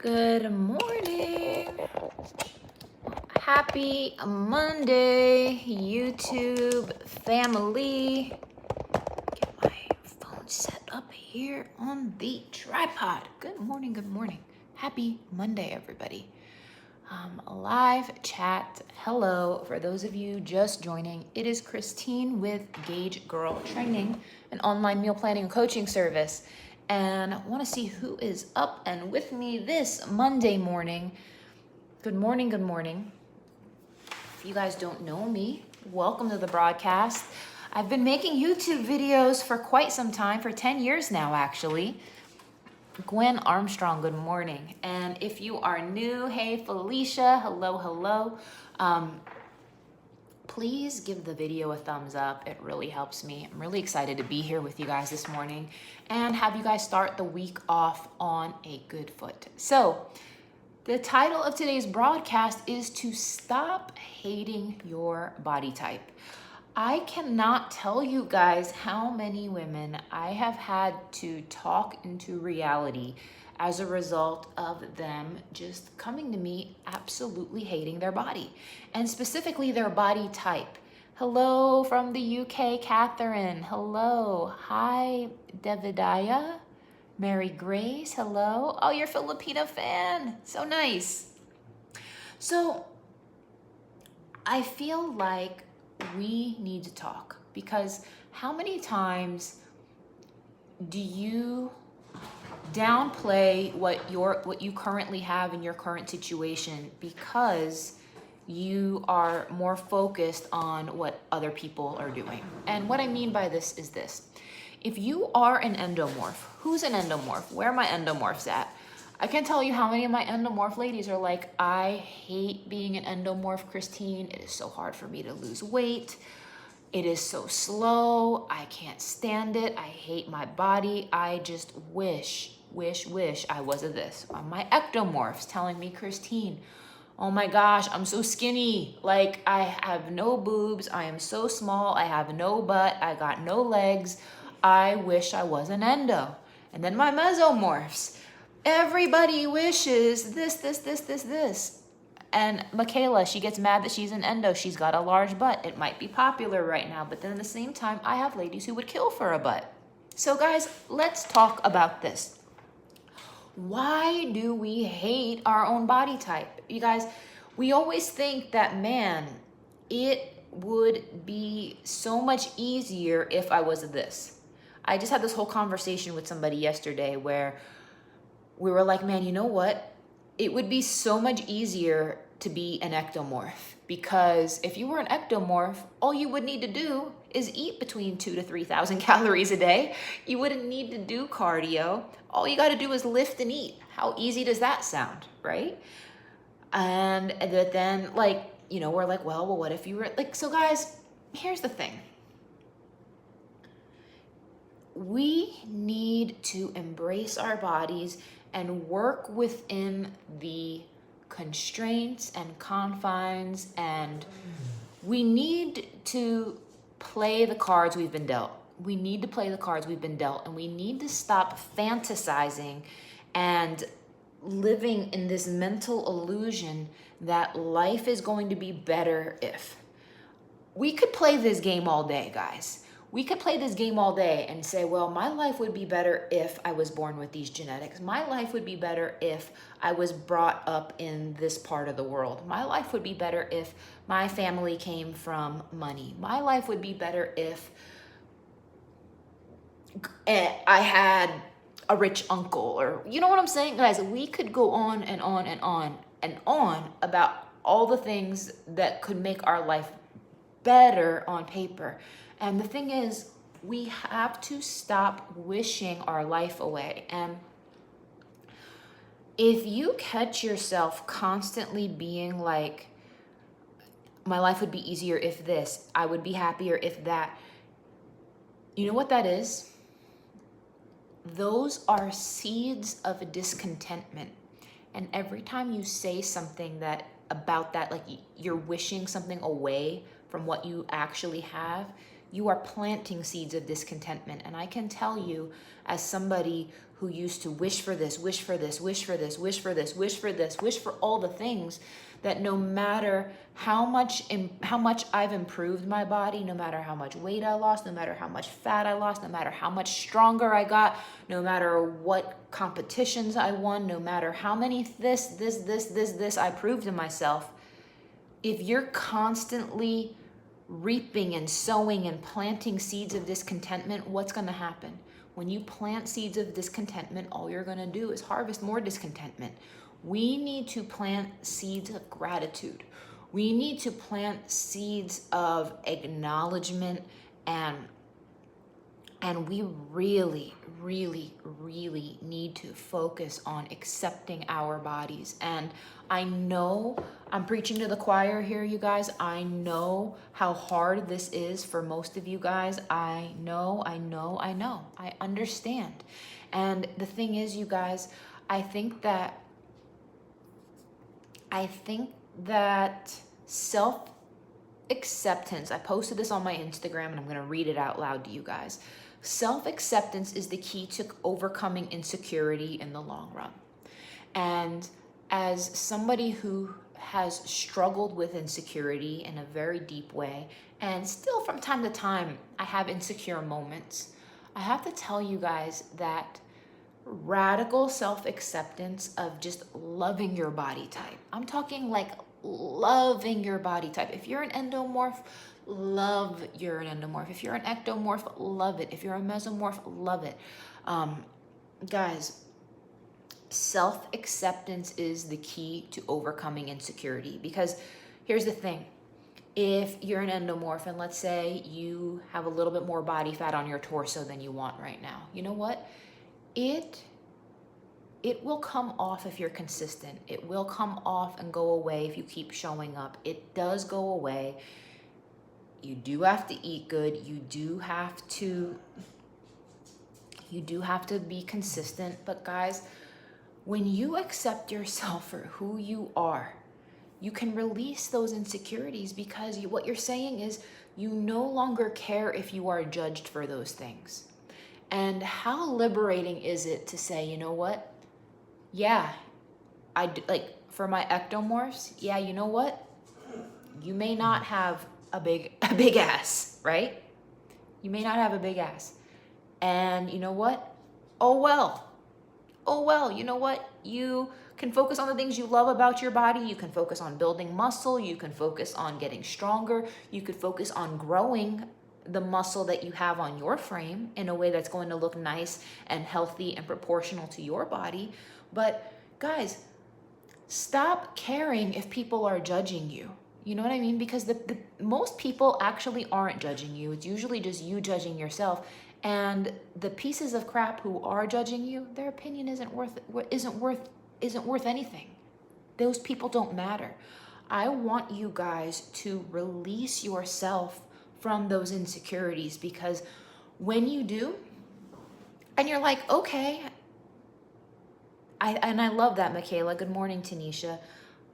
Good morning. Happy Monday, YouTube family. Get my phone set up here on the tripod. Good morning, good morning. Happy Monday, everybody. Live chat. Hello. For those of you just joining, it is Christine with Gauge Girl Training, an online meal planning and coaching service. And I want to see who is up and with me this Monday morning. Good morning, good morning. If you guys don't know me, welcome to the broadcast. I've been making YouTube videos for quite some time, for 10 years now, actually. Gwen Armstrong, good morning. And if you are new, hey Felicia, hello. Please give the video a thumbs up. It really helps me. I'm really excited to be here with you guys this morning and have you guys start the week off on a good foot. So the title of today's broadcast is to stop hating your body type. I cannot tell you guys how many women I have had to talk into reality as a result of them just coming to me absolutely hating their body, and specifically their body type. Hello from the UK, Catherine. Hello. Hi, Davidaya. Mary Grace, hello. Oh, you're a Filipino fan. So nice. So I feel like we need to talk, because how many times do you downplay what you currently have in your current situation because you are more focused on what other people are doing? And what I mean by this is this. If you are an endomorph, who's an endomorph? Where are my endomorphs at? I can't tell you how many of my endomorph ladies are like, I hate being an endomorph, Christine. It is so hard for me to lose weight. It is so slow. I can't stand it. I hate my body. I just wish I was a this. My ectomorphs telling me, Christine, oh my gosh, I'm so skinny. Like, I have no boobs. I am so small. I have no butt. I got no legs. I wish I was an endo. And then my mesomorphs. Everybody wishes this. And Michaela, she gets mad that she's an endo. She's got a large butt. It might be popular right now, but then at the same time, I have ladies who would kill for a butt. So guys, let's talk about this. Why do we hate our own body type? You guys, we always think that, man, it would be so much easier if I was this. I just had this whole conversation with somebody yesterday where we were like, man, you know what? It would be so much easier to be an ectomorph, because if you were an ectomorph, all you would need to do is eat between 2,000 to 3,000 calories a day. You wouldn't need to do cardio. All you got to do is lift and eat. How easy does that sound, right? And then, like, you know, we're like, well, what if you were like, so guys, here's the thing. We need to embrace our bodies and work within the constraints and confines, and we need to play the cards we've been dealt. We need to play the cards we've been dealt, and we need to stop fantasizing and living in this mental illusion that life is going to be better if. We could play this game all day, guys. We could play this game all day and say, well, my life would be better if I was born with these genetics. My life would be better if I was brought up in this part of the world. My life would be better if my family came from money. My life would be better if I had a rich uncle, or you know what I'm saying? Guys, we could go on and on and on and on about all the things that could make our life better on paper. And the thing is, we have to stop wishing our life away. And if you catch yourself constantly being like, my life would be easier if this, I would be happier if that, you know what that is? Those are seeds of discontentment. And every time you say something about that, like you're wishing something away from what you actually have, you are planting seeds of discontentment. And I can tell you, as somebody who used to wish for this, wish for this, wish for this, wish for this, wish for this, wish for all the things, that no matter how much I've improved my body, no matter how much weight I lost, no matter how much fat I lost, no matter how much stronger I got, no matter what competitions I won, no matter how many this I proved to myself, if you're constantly reaping and sowing and planting seeds of discontentment, what's going to happen? When you plant seeds of discontentment, all you're going to do is harvest more discontentment. We need to plant seeds of gratitude. We need to plant seeds of acknowledgement, and we really, really, really need to focus on accepting our bodies. And I know I'm preaching to the choir here, you guys. I know how hard this is for most of you guys. I know. I understand. And the thing is, you guys, I think that self-acceptance, I posted this on my Instagram and I'm going to read it out loud to you guys. Self-acceptance is the key to overcoming insecurity in the long run. And as somebody who has struggled with insecurity in a very deep way, and still from time to time I have insecure moments, I have to tell you guys that radical self-acceptance of just loving your body type. I'm talking like loving your body type. If you're an endomorph, love you're an endomorph. If you're an ectomorph, love it. If you're a mesomorph, love it. Guys, self-acceptance is the key to overcoming insecurity. Because here's the thing. If you're an endomorph and let's say you have a little bit more body fat on your torso than you want right now, you know what? It will come off if you're consistent. It will come off and go away if you keep showing up. It does go away. You do have to eat good. You do have to be consistent. But guys, when you accept yourself for who you are, you can release those insecurities, because what you're saying is you no longer care if you are judged for those things. And how liberating is it to say, you know what? Yeah, for my ectomorphs, yeah, you know what? You may not have a big ass, right? You may not have a big ass. And you know what? Oh well, you know what? You can focus on the things you love about your body. You can focus on building muscle. You can focus on getting stronger. You could focus on growing the muscle that you have on your frame in a way that's going to look nice and healthy and proportional to your body. But guys, stop caring if people are judging you. You know what I mean? Because the most people actually aren't judging you. It's usually just you judging yourself. And the pieces of crap who are judging you, their opinion isn't worth anything. Those people don't matter. I want you guys to release yourself from those insecurities, because when you do, and you're like, okay, I love that, Michaela. Good morning, Tanisha.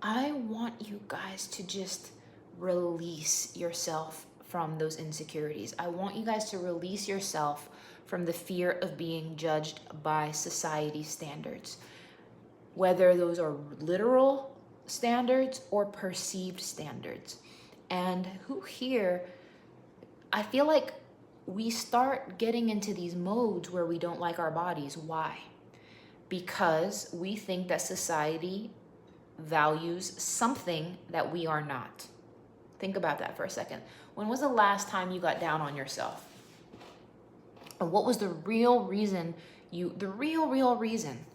I want you guys to just release yourself from those insecurities. I want you guys to release yourself from the fear of being judged by society standards, whether those are literal standards or perceived standards. And who here, I feel like we start getting into these modes where we don't like our bodies. Why? Because we think that society values something that we are not. Think about that for a second. When was the last time you got down on yourself? And what was the real reason the real reason?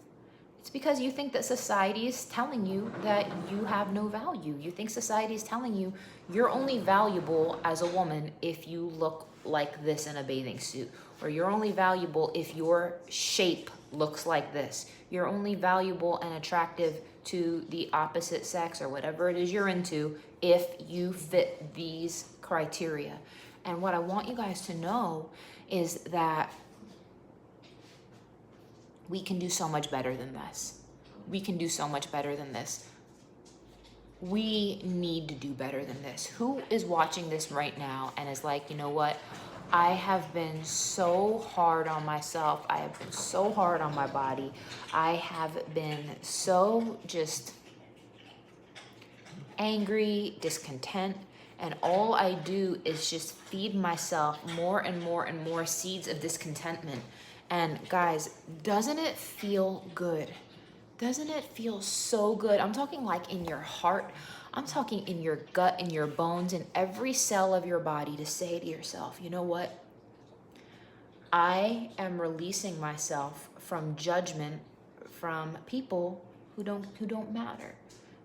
It's because you think that society is telling you that you have no value. You think society is telling you you're only valuable as a woman if you look like this in a bathing suit, or you're only valuable if your shape looks like this. You're only valuable and attractive to the opposite sex, or whatever it is you're into, if you fit these criteria. And what I want you guys to know is that we can do so much better than this. We can do so much better than this. we need to do better than this. Who is watching this right now and is like, you know what? I have been so hard on myself. I have been so hard on my body. I have been so just angry, discontent, and all I do is just feed myself more and more and more seeds of discontentment. And guys, doesn't it feel good? Doesn't it feel so good? I'm talking like in your heart. I'm talking in your gut, in your bones, in every cell of your body to say to yourself, you know what? I am releasing myself from judgment from people who don't matter.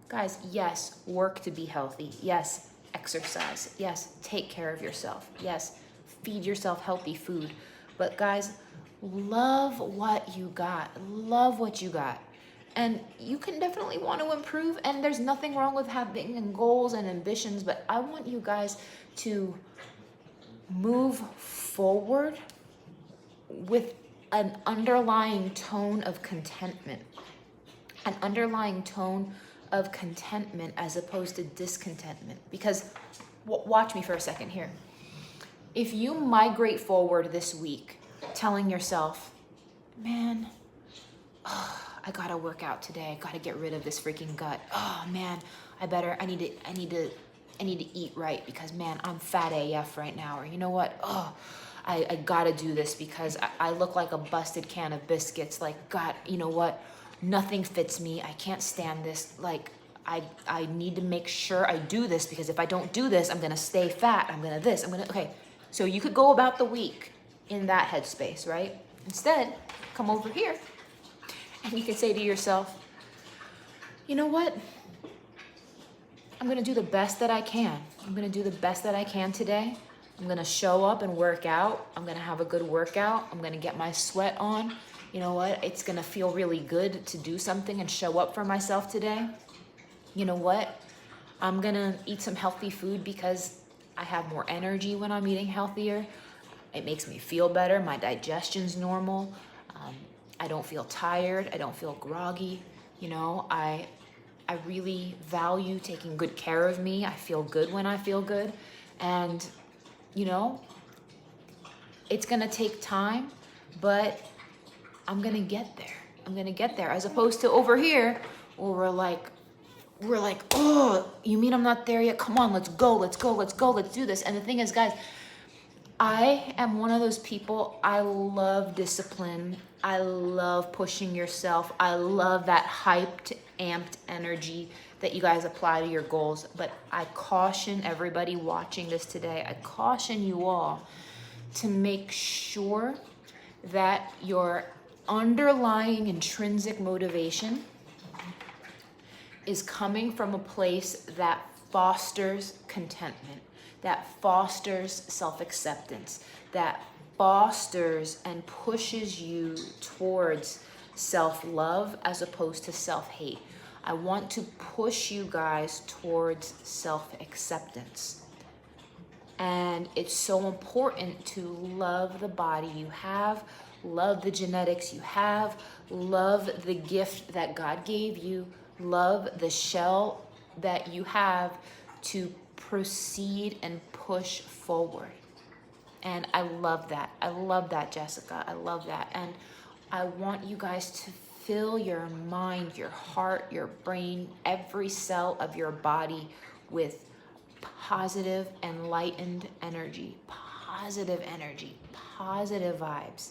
Guys, yes, work to be healthy. Yes, exercise. Yes, take care of yourself. Yes, feed yourself healthy food. But guys, love what you got. Love what you got. And you can definitely want to improve, and there's nothing wrong with having goals and ambitions, but I want you guys to move forward with an underlying tone of contentment. An underlying tone of contentment as opposed to discontentment. Because watch me for a second here. If you migrate forward this week telling yourself, man, I gotta work out today. I gotta get rid of this freaking gut. Oh man, I need to eat right because man, I'm fat AF right now. Or you know what? Oh, I gotta do this because I look like a busted can of biscuits. Like, God, you know what? Nothing fits me. I can't stand this. Like, I need to make sure I do this because if I don't do this, I'm gonna stay fat. Okay. So you could go about the week in that headspace, right? Instead, come over here and you can say to yourself, you know what? I'm gonna do the best that I can. I'm gonna do the best that I can today. I'm gonna show up and work out. I'm gonna have a good workout. I'm gonna get my sweat on. You know what? It's gonna feel really good to do something and show up for myself today. You know what? I'm gonna eat some healthy food because I have more energy when I'm eating healthier. It makes me feel better. My digestion's normal. I don't feel tired. I don't feel groggy. You know, I really value taking good care of me. I feel good when I feel good. And, you know, it's gonna take time, but I'm gonna get there. I'm gonna get there. As opposed to over here, where we're like, oh, you mean I'm not there yet? Come on, let's go, let's do this. And the thing is, guys, I am one of those people, I love discipline. I love pushing yourself. I love that hyped, amped energy that you guys apply to your goals. But I caution everybody watching this today, I caution you all to make sure that your underlying intrinsic motivation is coming from a place that fosters contentment, that fosters self-acceptance, that fosters and pushes you towards self-love as opposed to self-hate. I want to push you guys towards self-acceptance. And it's so important to love the body you have, love the genetics you have, love the gift that God gave you, love the shell that you have to proceed and push forward. And I love that. I love that, Jessica. I love that. And I want you guys to fill your mind, your heart, your brain, every cell of your body with positive, enlightened energy, positive vibes.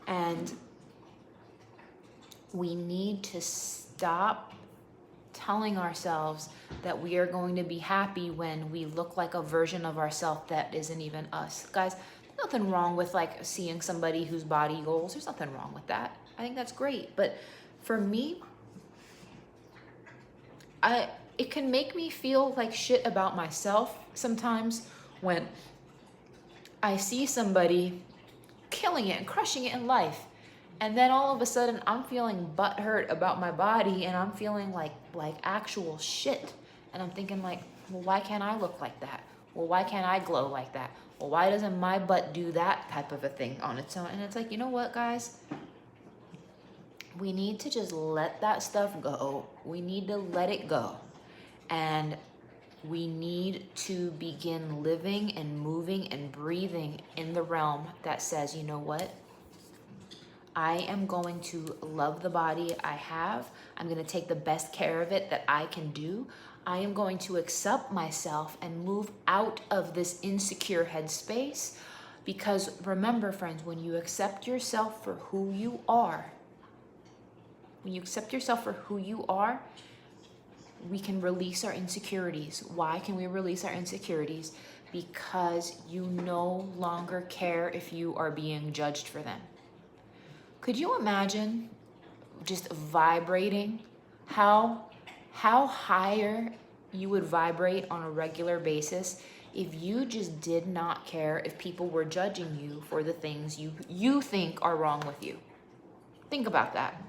And we need to stop telling ourselves that we are going to be happy when we look like a version of ourselves that isn't even us. Guys, nothing wrong with like seeing somebody whose body goals. There's nothing wrong with that. I think that's great. But for me, it can make me feel like shit about myself sometimes when I see somebody killing it and crushing it in life. And then all of a sudden I'm feeling butthurt about my body and I'm feeling like actual shit. And I'm thinking like, well, why can't I look like that? Well, why can't I glow like that? Well, why doesn't my butt do that type of a thing on its own? And it's like, you know what, guys? We need to just let that stuff go. We need to let it go. And we need to begin living and moving and breathing in the realm that says, you know what? I am going to love the body I have. I'm going to take the best care of it that I can do. I am going to accept myself and move out of this insecure headspace. Because remember, friends, when you accept yourself for who you are, we can release our insecurities. Why can we release our insecurities? Because you no longer care if you are being judged for them. Could you imagine just vibrating how higher you would vibrate on a regular basis if you just did not care if people were judging you for the things you think are wrong with you? Think about that.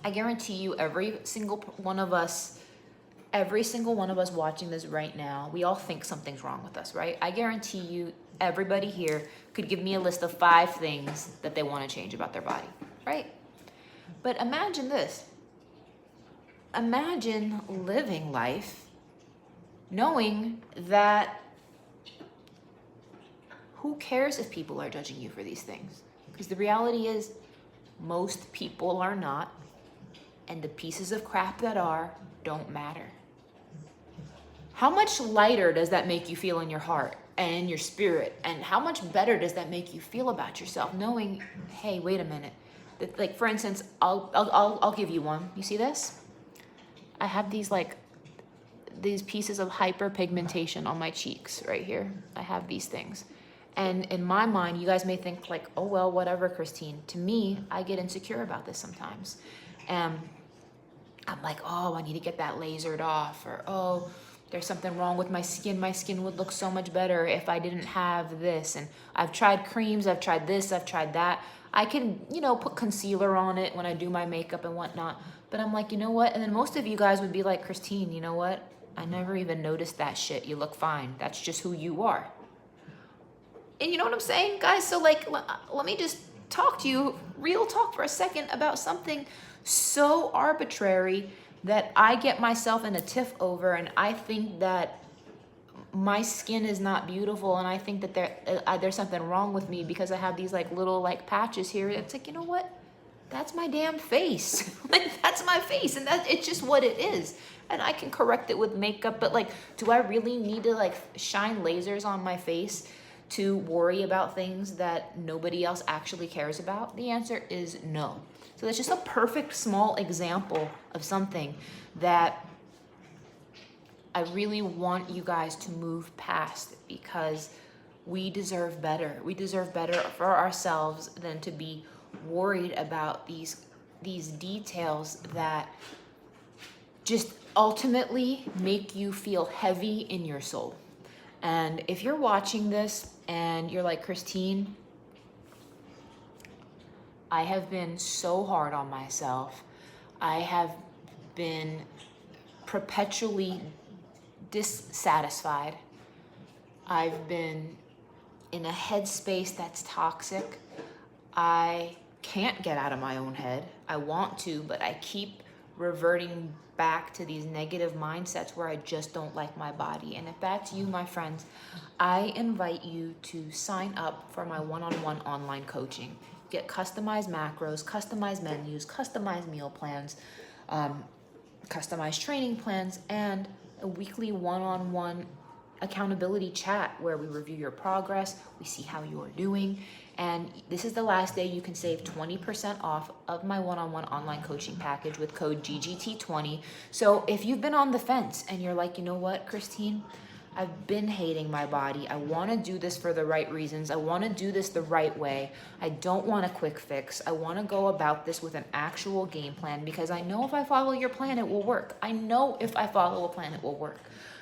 I guarantee you every single one of us watching this right now, we all think something's wrong with us, right? I guarantee you everybody here could give me a list of 5 things that they want to change about their body, right? But imagine this. Imagine living life knowing that who cares if people are judging you for these things? Because the reality is most people are not, and the pieces of crap that are don't matter. How much lighter does that make you feel in your heart and in your spirit? And how much better does that make you feel about yourself, knowing, hey, wait a minute. Like, for instance, I'll give you one. You see this? I have these pieces of hyperpigmentation on my cheeks right here. I have these things. And in my mind, you guys may think like, oh, well, whatever, Christine. To me, I get insecure about this sometimes. I'm like, oh, I need to get that lasered off, or, oh, there's something wrong with my skin. My skin would look so much better if I didn't have this. And I've tried creams, I've tried this, I've tried that. I can, put concealer on it when I do my makeup and whatnot. But I'm like, you know what? And then most of you guys would be like, Christine, you know what? I never even noticed that shit. You look fine. That's just who you are. And you know what I'm saying, guys? So like, let me just talk to you, real talk for a second about something so arbitrary that I get myself in a tiff over, and I think that my skin is not beautiful, and I think that there's something wrong with me because I have these like little like patches here. It's like, you know what? That's my damn face. Like, that's my face, and it's just what it is. And I can correct it with makeup, but like, do I really need to like shine lasers on my face to worry about things that nobody else actually cares about? The answer is no. So that's just a perfect small example of something that I really want you guys to move past, because we deserve better. We deserve better for ourselves than to be worried about these details that just ultimately make you feel heavy in your soul. And if you're watching this and you're like, Christine, I have been so hard on myself. I have been perpetually dissatisfied. I've been in a headspace that's toxic. I can't get out of my own head. I want to, but I keep reverting back to these negative mindsets where I just don't like my body. And if that's you, my friends, I invite you to sign up for my one-on-one online coaching. Get customized macros, customized menus, customized meal plans, customized training plans, and a weekly one-on-one accountability chat where we review your progress, we see how you are doing. And this is the last day you can save 20% off of my one-on-one online coaching package with code GGT20. So if you've been on the fence and you're like, you know what, Christine, I've been hating my body. I want to do this for the right reasons. I want to do this the right way. I don't want a quick fix. I want to go about this with an actual game plan, because I know if I follow your plan, it will work. I know if I follow a plan, it will work.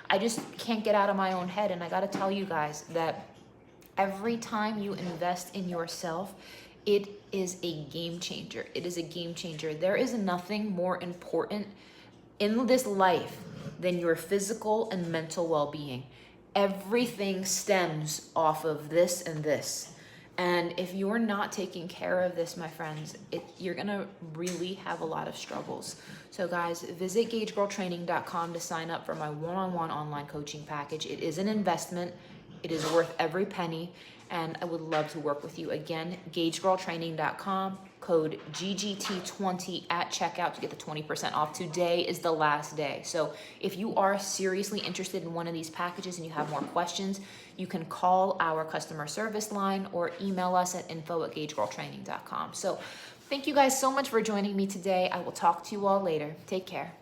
I just can't get out of my own head. And I got to tell you guys that every time you invest in yourself, it is a game changer. It is a game changer. There is nothing more important in this life than your physical and mental well-being. Everything stems off of this and this. And if you're not taking care of this, my friends, you're gonna really have a lot of struggles. So guys, visit gagegirltraining.com to sign up for my one-on-one online coaching package. It is an investment. It is worth every penny, and I would love to work with you. Again, gagegirltraining.com, code GGT20 at checkout to get the 20% off. Today is the last day. So if you are seriously interested in one of these packages and you have more questions, you can call our customer service line or email us at info@gagegirltraining.com. So thank you guys so much for joining me today. I will talk to you all later. Take care.